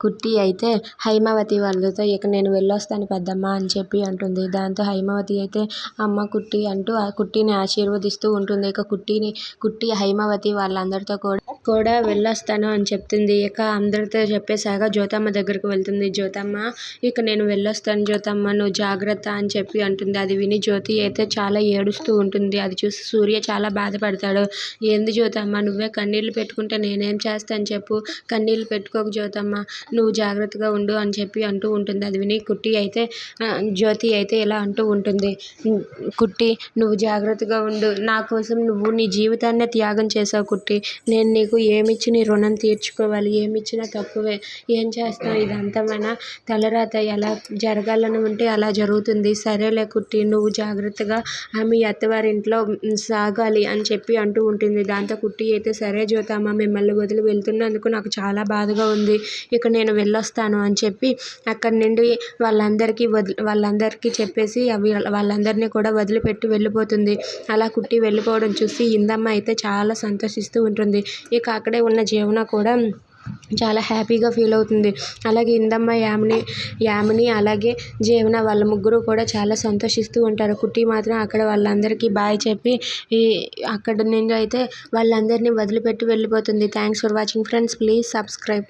కుట్టి అయితే హైమావతి వాళ్ళతో ఇక నేను వెళ్ళొస్తాను పెద్దమ్మ అని చెప్పి అంటుంది. దాంతో హైమావతి అయితే అమ్మ కుట్టి అంటూ ఆ కుట్టిని ఆశీర్వదిస్తూ ఉంటుంది. ఇక కుట్టి హైమావతి వాళ్ళందరితో కూడా వెళ్ళొస్తాను అని చెప్తుంది. ఇక అందరితో చెప్పేశాక జ్యోతమ్మ దగ్గరకు వెళ్తుంది. జ్యోతమ్మ ఇక నేను వెళ్ళొస్తాను జ్యోతమ్మ, నువ్వు జాగ్రత్త అని చెప్పి అంటుంది. అది విని జ్యోతి అయితే చాలా ఏడుస్తూ ఉంటుంది. అది చూసి సూర్య చాలా బాధపడతాడు. ఏంది జ్యోతమ్మ, నువ్వే కన్నీళ్లు పెట్టుకుంటే నేనేం చేస్తాను చెప్పు, కన్నీళ్లు పెట్టుకోకు జ్యోతమ్మ, నువ్వు జాగ్రత్తగా ఉండు అని చెప్పి అంటూ ఉంటుంది. అది విని జ్యోతి అయితే ఇలా అంటూ ఉంటుంది. కుట్టి, నువ్వు జాగ్రత్తగా ఉండు, నా కోసం నువ్వు నీ జీవితాన్నే త్యాగం చేసావు కుట్టి, నేను నీకు ఏమిచ్చి నీ రుణం తీర్చుకోవాలి, ఏమిచ్చినా తక్కువే, ఏం చేస్తావు, ఇదంతా మన తలరాత, ఎలా జరగాలని ఉంటే అలా జరుగుతుంది, సరేలే కుట్టి, నువ్వు జాగ్రత్తగా మీ అత్తవారింట్లో సాగాలి అని చెప్పి అంటూ ఉంటుంది. దాంతో కుట్టి అయితే సరే జ్యోతమ్మ, మిమ్మల్ని వదిలి వెళ్తున్నందుకు నాకు చాలా బాధగా ఉంది, ఇక నేను వెళ్ళొస్తాను అని చెప్పి అక్కడి నుండి వాళ్ళందరికీ చెప్పేసి వాళ్ళందరినీ కూడా వదిలిపెట్టి వెళ్ళిపోతుంది. అలా కుట్టి వెళ్ళిపోవడం చూసి ఇందమ్మ అయితే చాలా సంతోషిస్తూ ఉంటుంది. ఇక అక్కడే ఉన్న జీవన కూడా చాలా హ్యాపీగా ఫీల్ అవుతుంది. అలాగే ఇందమ్మ, యామిని అలాగే జీవన వాళ్ళ ముగ్గురు కూడా చాలా సంతోషిస్తూ ఉంటారు. కుట్టి మాత్రం అక్కడ వాళ్ళందరికీ బాయ్ చెప్పి అక్కడి నుండి అయితే వాళ్ళందరినీ వదిలిపెట్టి వెళ్ళిపోతుంది. Thanks for watching friends, please subscribe.